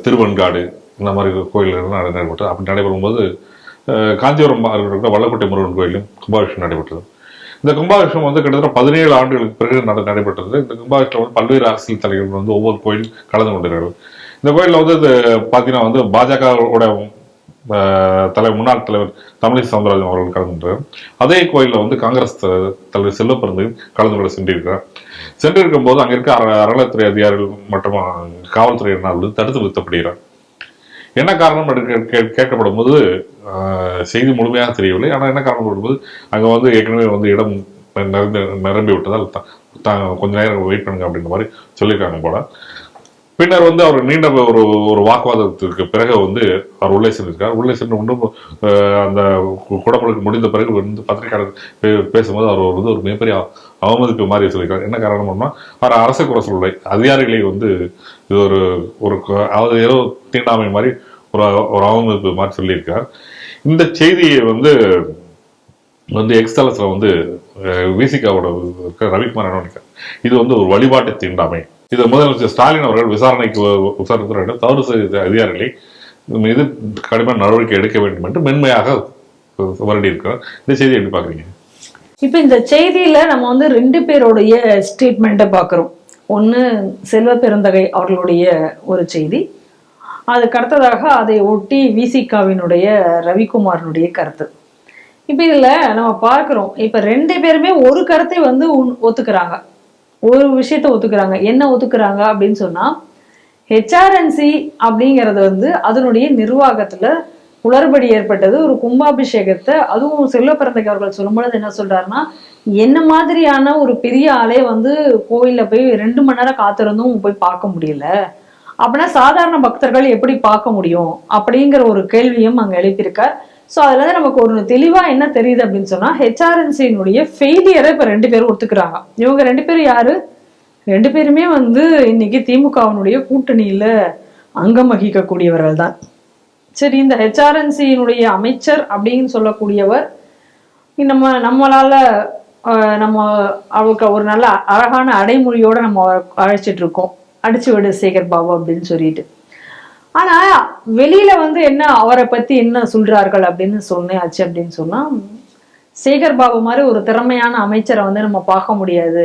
திருவெண்காடு இந்த மாதிரி கோயில்கள் நடைபெற்றது. அப்படி நடைபெறும்போது காஞ்சிபுரம் இருக்கிற வல்லக்கோட்டை முருகன் கோயிலும் கும்பாபிஷேகம் நடைபெற்றது. இந்த கும்பாபிஷேகம் வந்து கிட்டத்தட்ட 17 ஆண்டுகளுக்கு பிறகு நடைபெற்றது. இந்த கும்பாபிஷேகம் வந்து பல்வேறு அரசியல் தலைவர்கள் வந்து ஒவ்வொரு கோயில் கலந்து கொண்டிருக்கிறார்கள். இந்த கோயிலில் வந்து பார்த்தீங்கன்னா வந்து பாஜகவோட முன்னாள் தலைவர் தமிழிசை சவுந்தரராஜன் அவர்கள் கலந்துட்டார். அதே கோயிலில் வந்து காங்கிரஸ் தலைவர் செல்வப்பிரந்தையும் கலந்து கொள்ள சென்றிருக்கும் போது அங்கே இருக்க அறநிலையத்துறை அதிகாரிகள் மற்றும் காவல்துறையினர் வந்து தடுத்து நிறுத்தப்படுகிறார். என்ன காரணம் கேட்கப்படும் போது செய்தி முழுமையாக தெரியவில்லை. ஆனால் என்ன காரணம் போது அங்கே வந்து ஏற்கனவே வந்து இடம் நிரம்பி விட்டதால் கொஞ்ச நேரம் வெயிட் பண்ணுங்க அப்படின்ற மாதிரி சொல்லியிருக்காங்க போல. பின்னர் வந்து அவர் நீண்ட ஒரு வாக்குவாதத்திற்கு பிறகு வந்து அவர் உள்ளே சென்றிருக்கார். உள்ளே சென்று இன்னும் அந்த குடமுழுக்கு முடிந்த பிறகு வந்து பத்திரிகையாளர் பேசும்போது அவர் வந்து ஒரு மிகப்பெரிய அவமதிப்பு மாதிரி சொல்லியிருக்கார். என்ன காரணம்னா அவர் அரசு குறை சொல்லலை, அதிகாரிகளை வந்து இது ஒரு அதாவது ஏதோ தீண்டாமை மாதிரி ஒரு அவமதிப்பு மாதிரி சொல்லியிருக்கார். இந்த செய்தியை வந்து எக்ஸ்தலத்தில் வந்து விசிகாவோட ரவிக்குமார் என்ன இது வந்து ஒரு வழிபாட்டு தீண்டாமை, இது முதலமைச்சர் ஸ்டாலின் அவர்கள் விசாரித்து தவறு செய்த அதிகாரிகளை மீது கடுமையான நடவடிக்கை எடுக்க வேண்டும் என்று மென்மையாக வருடி இருக்கிறார். இந்த செய்தியை எப்படி பாக்குறீங்க? இப்ப இந்த செய்தியில நம்ம வந்து 2 பேருடைய ஸ்டேட்மெண்ட்டை பாக்குறோம். ஒண்ணு செல்வ பெருந்தகை அவர்களுடைய ஒரு செய்தி, அதுக்கு அடுத்ததாக அதை ஒட்டி விசிகாவினுடைய ரவிக்குமாரனுடைய கருத்து. இப்ப இதுல நம்ம பார்க்கிறோம், இப்ப 2 பேருமே ஒரு கருத்தை வந்து ஒத்துக்கிறாங்க, ஒரு விஷயத்த ஒத்துக்கிறாங்க. என்ன ஒத்துக்கிறாங்க அப்படின்னு சொன்னா, ஹெச்ஆர்என்சி அப்படிங்கிறது வந்து அதனுடைய நிர்வாகத்துல குளறுபடி ஏற்பட்டது. ஒரு கும்பாபிஷேகத்தை அதுவும் செல்வ பிறந்தகை அவர்கள் சொல்லும்பொழுது என்ன சொல்றாருன்னா, என்ன மாதிரியான ஒரு பெரிய ஆளே வந்து கோயில்ல போய் 2 மணி நேரம் காத்திருந்தும் போய் பார்க்க முடியல, அப்படின்னா சாதாரண பக்தர்கள் எப்படி பார்க்க முடியும் அப்படிங்கிற ஒரு கேள்வியும் அங்க எழுப்பியிருக்கார். ஸோ அதுல இருந்து நமக்கு ஒரு தெளிவா என்ன தெரியுது அப்படின்னு சொன்னா, ஹெச்ஆர்என்சியினுடைய ஃபெயிலியரை இப்ப 2 பேரும் ஒத்துக்கிறாங்க. இவங்க 2 பேரும் யாரு? 2 பேருமே வந்து இன்னைக்கு திமுகவினுடைய கூட்டணியில அங்கம் வகிக்கக்கூடியவர்கள் தான். சரி, இந்த ஹெச்ஆர்என்சியினுடைய அமைச்சர் அப்படின்னு சொல்லக்கூடியவர் நம்மளால அவருக்கு ஒரு நல்ல அழகான அடைமொழியோட நம்ம அழைச்சிட்டு இருக்கோம், அடிச்சு விடு சேகர் பாபு அப்படின்னு சொல்லிட்டு. ஆனா வெளியில வந்து என்ன அவரை பத்தி என்ன சொல்றார்கள் அப்படின்னு சொன்னாச்சு அப்படின்னு சொன்னா, சேகர் பாபு மாதிரி ஒரு திறமையான அமைச்சரை வந்து நம்ம பார்க்க முடியாது,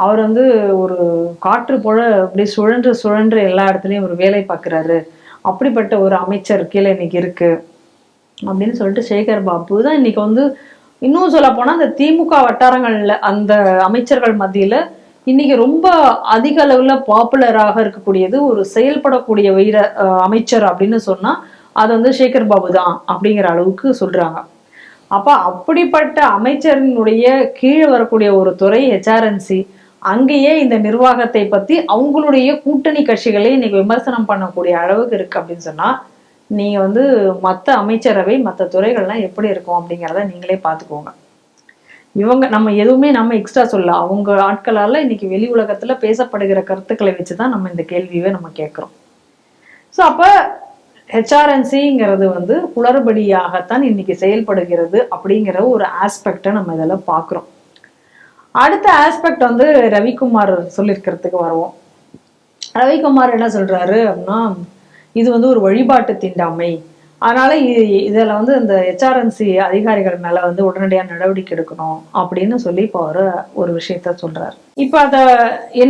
அவர் வந்து ஒரு காற்று போல அப்படி சுழன்று எல்லா இடத்துலயும் ஒரு வேலை பார்க்கிறாரு, அப்படிப்பட்ட ஒரு அமைச்சர் கீழே இன்னைக்கு இருக்கு அப்படின்னு சொல்லிட்டு சேகர் பாபு தான் இன்னைக்கு வந்து, இன்னும் சொல்ல போனா அந்த திமுக வட்டாரங்கள்ல அந்த அமைச்சர்கள் மத்தியில இன்னைக்கு ரொம்ப அதிக அளவுல பாப்புலராக இருக்கக்கூடியது ஒரு செயல்படக்கூடிய அமைச்சர் அப்படின்னு சொன்னா அது வந்து சேகர் பாபு தான் அப்படிங்கிற அளவுக்கு சொல்றாங்க. அப்ப அப்படிப்பட்ட அமைச்சரினுடைய கீழே வரக்கூடிய ஒரு துறை ஹெச்ஆர்என்சி, அங்கேயே இந்த நிர்வாகத்தை பத்தி அவங்களுடைய கூட்டணி கட்சிகளை இன்னைக்கு விமர்சனம் பண்ணக்கூடிய அளவுக்கு இருக்கு அப்படின்னு சொன்னா, நீங்க வந்து மற்ற அமைச்சரவை மற்ற துறைகள்லாம் எப்படி இருக்கும் அப்படிங்கிறத நீங்களே பார்த்துக்கோங்க. இவங்க நம்ம எதுவுமே நம்ம எக்ஸ்ட்ரா சொல்ல, அவங்க ஆட்களால இன்னைக்கு வெளி உலகத்துல பேசப்படுகிற கருத்துக்களை வச்சுதான் நம்ம இந்த கேள்வியை நம்ம கேட்கிறோம். ஸோ அப்ப ஹெச்ஆர்என்சிங்கிறது வந்து குளறுபடியாகத்தான் இன்னைக்கு செயல்படுகிறது அப்படிங்கிற ஒரு ஆஸ்பெக்டை நம்ம இதெல்லாம் பார்க்குறோம். அடுத்த ஆஸ்பெக்ட் வந்து ரவிக்குமார் சொல்லியிருக்கிறதுக்கு வருவோம். ரவிக்குமார் என்ன சொல்றாரு அப்படின்னா, இது வந்து ஒரு வழிபாட்டு தீண்டாமை, அதனால இதில் வந்து இந்த ஹெச்ஆர்என்சி அதிகாரிகள் மேல வந்து உடனடியாக நடவடிக்கை எடுக்கணும் அப்படின்னு சொல்லி இப்போ ஒரு விஷயத்த சொல்றாரு. இப்போ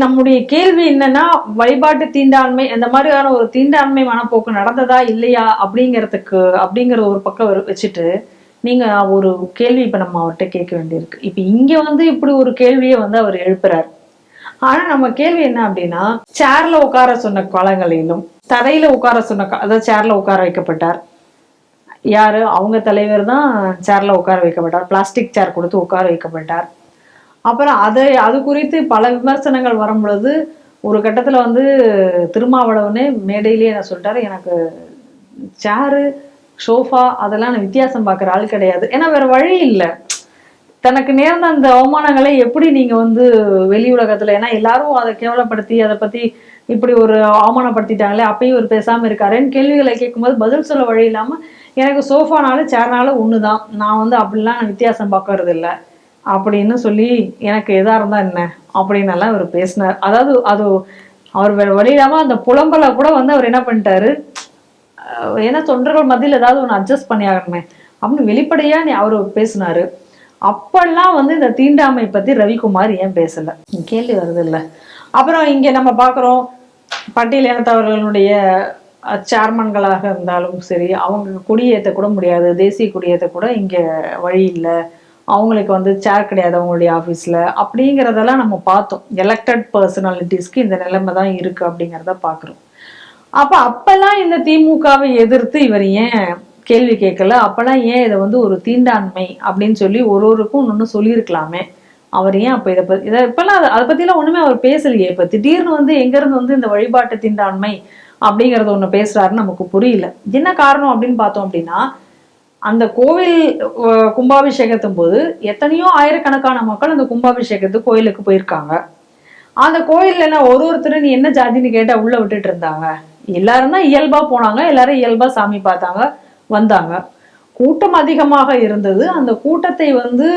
நம்முடைய கேள்வி என்னன்னா, வழிபாட்டு தீண்டாண்மை அந்த மாதிரியான ஒரு தீண்டாண்மை மனப்போக்கு நடந்ததா இல்லையா அப்படிங்கிற ஒரு பக்கம் வச்சுட்டு நீங்க ஒரு கேள்வி இப்ப நம்ம அவர்கிட்ட கேட்க வேண்டியிருக்கு. இப்ப இங்க வந்து இப்படி ஒரு கேள்வியை வந்து அவர் எழுப்புறாரு. ஆனா நம்ம கேள்வி என்ன அப்படின்னா, சேர்ல உட்கார சொன்ன காலங்களிலும் தரையில உட்கார சொன்ன, அதாவது சேர்ல உட்கார வைக்கப்பட்டார். யாரு? அவங்க தலைவர் தான் சேர்ல உட்கார வைக்கப்பட்டார், பிளாஸ்டிக் சேர் கொடுத்து உட்கார வைக்கப்பட்டார். அப்புறம் அது குறித்து பல விமர்சனங்கள் வரும் பொழுது ஒரு கட்டத்துல வந்து திருமாவளவனே மேடையிலேயே என்ன சொல்லிட்டாரு, எனக்கு சேரு சோஃபா அதெல்லாம் நான் வித்தியாசம் பார்க்குற ஆள் கிடையாது. ஏன்னா வேற வழி இல்லை, தனக்கு நேர்ந்த அந்த அவமானங்களை எப்படி நீங்க வந்து வெளி உலகத்துல, ஏன்னா எல்லாரும் அதை கேவலப்படுத்தி அதை பத்தி இப்படி ஒரு அவமானப்படுத்திட்டாங்களே, அப்பயும் ஒரு பேசாம இருக்காருன்னு கேள்விகளை கேட்கும்போது பதில் சொல்ல வழி இல்லாம, எனக்கு சோஃபானாலும் சேர்னாலும் ஒண்ணுதான், நான் வந்து அப்படிலாம் வித்தியாசம் பார்க்கறது இல்லை அப்படின்னு சொல்லி, எனக்கு எதா இருந்தா என்ன அப்படின்னு எல்லாம் அவர் பேசினார். அதாவது அது அவர் வேற வழி இல்லாம அந்த புலம்பலை கூட வந்து அவர் என்ன பண்ணிட்டாரு, ஏன்னா தொண்டர்கள் மத்தியில் ஏதாவது ஒன்று அட்ஜஸ்ட் பண்ணி ஆகணுமே அப்படின்னு வெளிப்படையா அவர் பேசினாரு. அப்பெல்லாம் வந்து இந்த தீண்டாமை பத்தி ரவிக்குமார் ஏன் பேசல? கேள்வி வருது இல்ல. அப்புறம் இங்க நம்ம பாக்குறோம் பட்டியல் இனத்தவர்களுடைய சேர்மன்களாக இருந்தாலும் சரி, அவங்க கொடியேற்ற கூட முடியாது, தேசிய கொடியேற்ற கூட இங்க வழி இல்லை, அவங்களுக்கு வந்து சேர் கிடையாது அவங்களுடைய ஆஃபீஸில் அப்படிங்கிறதெல்லாம் நம்ம பார்த்தோம். எலெக்டட் பர்சனாலிட்டிஸ்க்கு இந்த நிலைமை தான் இருக்குது அப்படிங்கிறத பார்க்குறோம். அப்போல்லாம் இந்த திமுகவை எதிர்த்து இவர் ஏன் கேள்வி கேட்கல? அப்போல்லாம் ஏன் இதை வந்து ஒரு தீண்டாண்மை அப்படின்னு சொல்லி ஒருவருக்கும் ஒன்று சொல்லியிருக்கலாமே? அவர் ஏன் அப்போ இப்போல்லாம் அதை பற்றிலாம் ஒன்றுமே அவர் பேசலையே. இப்போ திடீர்னு வந்து எங்கேருந்து வந்து இந்த வழிபாட்டு தீண்டாண்மை அப்படிங்கிறத ஒன்று பேசுகிறாருன்னு நமக்கு புரியல. என்ன காரணம் அப்படின்னு பார்த்தோம் அப்படின்னா, அந்த கோவில் கும்பாபிஷேகத்தும் போது எத்தனையோ ஆயிரக்கணக்கான மக்கள் அந்த கும்பாபிஷேகத்துக்கு கோயிலுக்கு போயிருக்காங்க. அந்த கோயில்ல என்ன ஒருத்தர் நீ என்ன ஜாதின்னு கேட்டா உள்ள விட்டுட்டு இருந்தாங்க? எல்லாரும் தான் இயல்பா போனாங்க, எல்லாரும் இயல்பா சாமி பார்த்தாங்க, வந்தாங்க. கூட்டம் அதிகமாக இருந்தது. அந்த கூட்டத்தை வந்து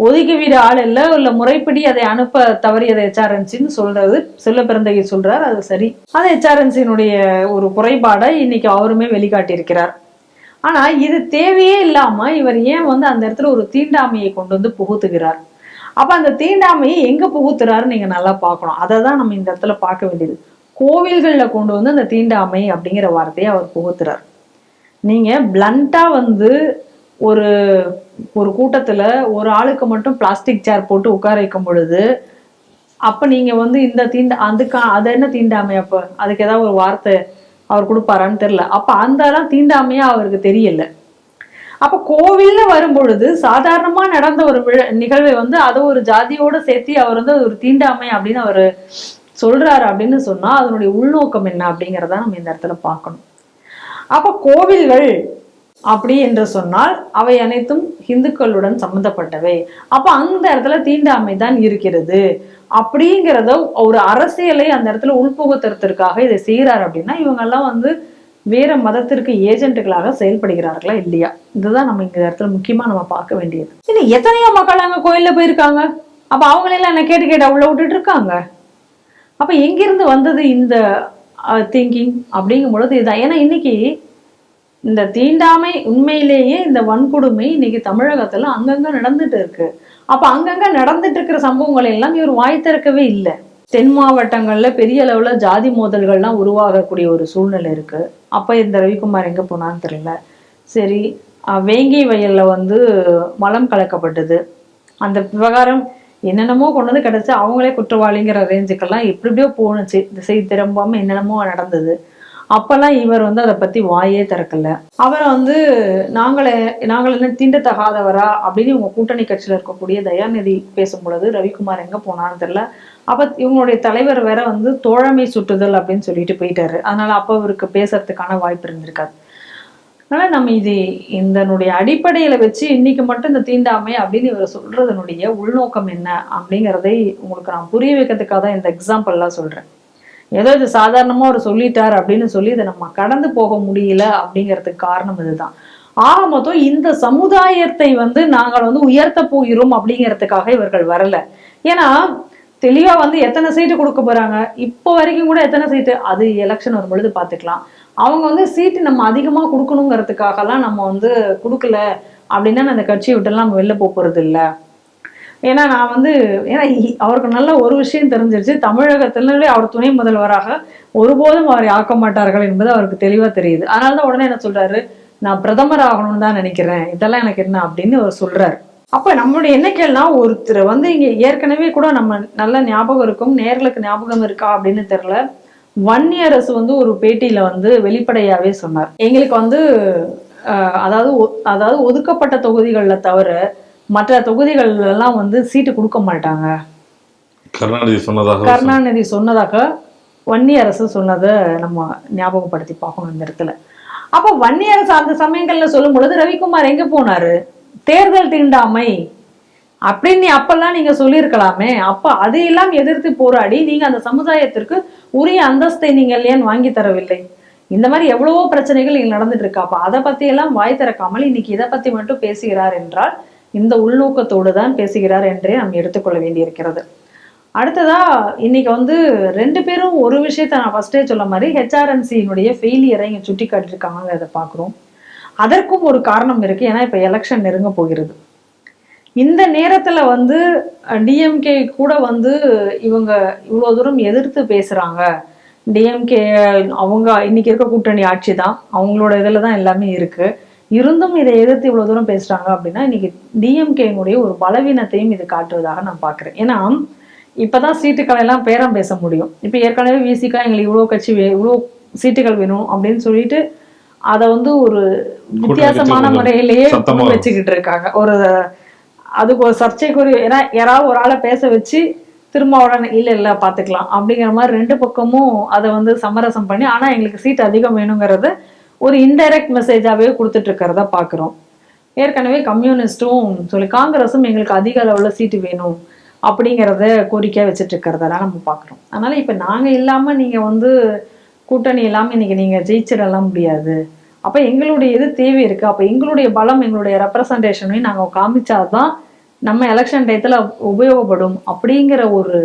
ஒதுக்கி விட ஆள் இல்லை முறைப்படி அதை அனுப்ப தவறியதை HRNCன்னு சொல்றது செல்ல பிறந்தகை சொல்றார். அது சரி, அது HRNCயினுடைய ஒரு குறைபாடை இன்னைக்கு அவருமே வெளிக்காட்டியிருக்கிறார். ஆனா இது தேவையே இல்லாம இவர் ஏன் வந்து அந்த இடத்துல ஒரு தீண்டாமையை கொண்டு வந்து புகுத்துகிறார்? அப்ப அந்த தீண்டாமையை எங்க புகுத்துறாருன்னு நீங்க நல்லா பார்க்கணும். அதை தான் நம்ம இந்த இடத்துல பார்க்க வேண்டியது. கோவில்கள்ல கொண்டு வந்து அந்த தீண்டாமை அப்படிங்கிற வார்த்தையை அவர் புகுத்துறார். நீங்க பிளண்டா வந்து ஒரு ஒரு கூட்டத்துல ஒரு ஆளுக்கு மட்டும் பிளாஸ்டிக் சேர் போட்டு உட்கார வைக்கும் பொழுது அப்ப நீங்க வந்து இந்த அது என்ன தீண்டாமை? அப்ப அதுக்கு ஏதாவது ஒரு வார்த்தை அவர் கொடுப்பாரான்னு தெரியல. அப்ப அந்த தீண்டாமையா அவருக்கு தெரியல. அப்ப கோவில்ல வரும் பொழுது சாதாரணமா நடந்த ஒரு நிகழ்வை வந்து அதை ஒரு ஜாதியோட சேர்த்து அவர் வந்து ஒரு தீண்டாமை அப்படின்னு அவர் சொல்றாரு அப்படின்னு சொன்னா அதனுடைய உள்நோக்கம் என்ன அப்படிங்கிறத நம்ம இந்த இடத்துல பார்க்கணும். அப்ப கோவில்கள் அப்படி என்று சொன்னால் அவை அனைத்தும் இந்துக்களுடன் சம்பந்தப்பட்டவை. அப்ப அந்த இடத்துல தீண்டாமை தான் இருக்கிறது அப்படிங்கிறத ஒரு அரசியலை அந்த இடத்துல உள்புகுத்துறதுக்காக இதை செய்யறாரு அப்படின்னா இவங்க எல்லாம் வந்து வேற மதத்திற்கு ஏஜென்ட்டுகளாக செயல்படுகிறார்களா இல்லையா? இதுதான் நம்ம இந்த இடத்துல முக்கியமா நம்ம பார்க்க வேண்டியது. இன்னும் எத்தனையோ மக்கள் அங்க கோயில்ல போயிருக்காங்க. அப்ப அவங்களெல்லாம் என்ன கேட்டு உள்ள விட்டுட்டு இருக்காங்க. அப்ப எங்கிருந்து வந்தது இந்த திங்கிங் அப்படிங்கும் பொழுது இதுதான். ஏன்னா இன்னைக்கு இந்த தீண்டாமை உண்மையிலேயே இந்த வன்கொடுமை இன்னைக்கு தமிழகத்துல அங்கங்க நடந்துட்டு இருக்கு. அப்ப அங்கங்க நடந்துட்டு இருக்கிற சம்பவங்கள் எல்லாம் இவர் வாய் திறக்கவே இல்லை. தென் மாவட்டங்கள்ல பெரிய அளவுல ஜாதி மோதல்கள்லாம் உருவாகக்கூடிய ஒரு சூழ்நிலை இருக்கு. அப்ப இந்த ரவிக்குமார் எங்க போனான்னு தெரியல. சரி, வேங்கி வயல்ல வந்து மலம் கலக்கப்பட்டது. அந்த விவகாரம் என்னென்னமோ கொண்டு வந்து கிடைச்சு அவங்களே குற்றவாளிங்கிற ரேஞ்சுக்கெல்லாம் எப்படியோ போணுச்சு. திசை திரும்பாம என்னென்னமோ நடந்தது. அப்பெல்லாம் இவர் வந்து அதை பத்தி வாயே திறக்கல. அவரை வந்து நாங்கள் என்ன தீண்டத்தகாதவரா அப்படின்னு இவங்க கூட்டணி கட்சியில இருக்கக்கூடிய தயாநிதி பேசும் பொழுது ரவிக்குமார் எங்க போனான்னு தெரியல. அப்ப இவங்களுடைய தலைவர் வேற வந்து தோழமை சுட்டுதல் அப்படின்னு சொல்லிட்டு போயிட்டாரு. அதனால அப்ப இவருக்கு பேசுறதுக்கான வாய்ப்பு இருந்திருக்காது. அதனால நம்ம இது இதனுடைய அடிப்படையில வச்சு இன்னைக்கு மட்டும் இந்த தீண்டாமை அப்படின்னு இவர் சொல்றதனுடைய உள்நோக்கம் என்ன அப்படிங்கிறதை உங்களுக்கு நான் புரிய வைக்கிறதுக்காக தான் இந்த எக்ஸாம்பிள் எல்லாம் சொல்றேன். ஏதோ இது சாதாரணமா அவர் சொல்லிட்டார் அப்படின்னு சொல்லி இதை நம்ம கடந்து போக முடியல அப்படிங்கிறதுக்கு காரணம் இதுதான். ஆக மொத்தம் இந்த சமுதாயத்தை வந்து நாங்கள் வந்து உயர்த்த போகிறோம் அப்படிங்கிறதுக்காக இவர்கள் வரல. ஏன்னா தெளிவா வந்து எத்தனை சீட்டு கொடுக்க போறாங்க இப்போ வரைக்கும் கூட எத்தனை சீட்டு அது எலெக்ஷன் வரும் பொழுது பாத்துக்கலாம். அவங்க வந்து சீட்டு நம்ம அதிகமா கொடுக்கணுங்கிறதுக்காகலாம் நம்ம வந்து கொடுக்கல அப்படின்னா அந்த கட்சியை விட்டுலாம் நம்ம வெளில போறது இல்லை. ஏன்னா ஏன்னா அவருக்கு நல்ல ஒரு விஷயம் தெரிஞ்சிருச்சு. தமிழகத்திலே அவர் துணை முதல்வராக ஒருபோதும் அவரை ஆக்க மாட்டார்கள் என்பது அவருக்கு தெளிவா தெரியுது. அதனாலதான் உடனே என்ன சொல்றாரு, நான் பிரதமர் ஆகணும்னு தான் நினைக்கிறேன், இதெல்லாம் எனக்கு என்ன அப்படின்னு அவர் சொல்றாரு. அப்ப நம்மளுடைய என்ன கேள்னா, ஒருத்தர் வந்து இங்க ஏற்கனவே கூட நம்ம நல்ல ஞாபகம் இருக்கும், நேர்களுக்கு ஞாபகம் இருக்கா அப்படின்னு தெரியல, வன்னியரசு வந்து ஒரு பேட்டியில வந்து வெளிப்படையாவே சொன்னார், எங்களுக்கு வந்து அதாவது ஒதுக்கப்பட்ட தொகுதிகள்ல தவிர மற்ற தொகுதிகள் எல்லாம் வந்து சீட்டு கொடுக்க மாட்டாங்க. கருணாநிதி சொன்னதாக வன்னியரசு சொன்னதை நம்ம ஞாபகப்படுத்தி பார்க்கணும் இந்த இடத்துல. அப்ப வன்னியரசு அந்த சமயங்கள்ல சொல்லும் பொழுது ரவிக்குமார் எங்க போனாரு? தேர்தல் தீண்டாமை அப்படின்னு அப்பெல்லாம் நீங்க சொல்லியிருக்கலாமே. அப்ப அதையெல்லாம் எதிர்த்து போராடி நீங்க அந்த சமுதாயத்திற்கு உரிய அந்தஸ்தை நீங்கள் ஏன் வாங்கி தரவில்லை? இந்த மாதிரி எவ்வளவோ பிரச்சனைகள் இங்க நடந்துட்டு இருக்கு. அப்ப அதை பத்தி எல்லாம் வாய் திறக்காமல் இன்னைக்கு இதை பத்தி மட்டும் பேசுகிறார் என்றால் இந்த உள்நோக்கத்தோடு தான் பேசுகிறார் என்றே நாம் எடுத்துக்கொள்ள வேண்டியிருக்கிறது. அடுத்ததா இன்னைக்கு வந்து ரெண்டு பேரும் ஒரு விஷயத்த நான் ஃபர்ஸ்டே சொல்ல மாதிரி ஹெச்ஆர்என்சியினுடைய ஃபெயிலியரை இங்க சுட்டி காட்டிருக்காங்கிறத பாக்குறோம். அதற்கும் ஒரு காரணம் இருக்கு. ஏன்னா இப்ப எலெக்ஷன் நெருங்க போகிறது. இந்த நேரத்துல வந்து டிஎம்கே கூட வந்து இவங்க இவ்வளவு தூரம் எதிர்த்து பேசுறாங்க. டிஎம்கே அவங்க இன்னைக்கு இருக்க கூட்டணி ஆட்சி தான், அவங்களோட இதுல தான் எல்லாமே இருக்கு. இருந்தும் இதை எதிர்த்து இவ்வளவு தூரம் பேசுறாங்க அப்படின்னா இன்னைக்கு டிஎம்கேனுடைய ஒரு பலவீனத்தையும் இது காட்டுவதாக நான் பாக்குறேன். ஏன்னா இப்பதான் சீட்டுக்களை எல்லாம் பேரம் பேச முடியும். இப்ப ஏற்கனவே விசிகா எங்களுக்கு இவ்வளவு கட்சி இவ்வளவு சீட்டுகள் வேணும் அப்படின்னு சொல்லிட்டு அதை வந்து ஒரு வித்தியாசமான முறையிலேயே வச்சுக்கிட்டு இருக்காங்க. ஒரு அதுக்கு ஒரு சர்ச்சைக்குரிய, ஏன்னா யாராவது ஒரு ஆளை பேச வச்சு திரும்ப உடனே இல்ல பாத்துக்கலாம் அப்படிங்கிற மாதிரி ரெண்டு பக்கமும் அதை வந்து சமரசம் பண்ணி ஆனா எங்களுக்கு சீட் அதிகம் வேணுங்கிறது ஒரு இன்டைரக்ட் மெசேஜாவே கொடுத்துட்டு இருக்கிறத பாக்குறோம். ஏற்கனவே கம்யூனிஸ்டும் சொல்லி காங்கிரஸும் எங்களுக்கு அதிக அளவுல சீட்டு வேணும் அப்படிங்கிறத கோரிக்கையா வச்சுட்டு இருக்கிறதெல்லாம் நம்ம பாக்குறோம். அதனால இப்ப நாங்க இல்லாம நீங்க வந்து கூட்டணி இல்லாம இன்னைக்கு நீங்க ஜெயிச்சிடலாம் முடியாது. அப்ப எங்களுடைய இது தேவை இருக்கு. அப்ப எங்களுடைய பலம் எங்களுடைய ரெப்ரசன்டேஷனையும் நாங்க காமிச்சாதான் நம்ம எலெக்ஷன் டயத்துல உபயோகப்படும் அப்படிங்கிற ஒரு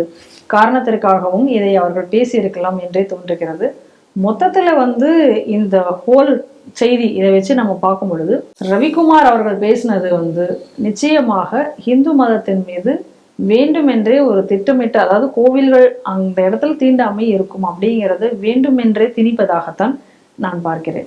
காரணத்திற்காகவும் இதை அவர்கள் பேசியிருக்கலாம் என்றே தோன்றுகிறது. மொத்தத்துல வந்து இந்த ஹோல் செய்தி இதை வச்சு நம்ம பார்க்கும் பொழுது ரவிக்குமார் அவர்கள் பேசினது வந்து நிச்சயமாக இந்து மதத்தின் மீது வேண்டுமென்றே ஒரு திட்டமிட்டு, அதாவது கோவில்கள் அந்த இடத்துல தீண்டாமை இருக்கும் அப்படிங்கிறது வேண்டுமென்றே திணிப்பதாகத்தான் நான் பார்க்கிறேன்.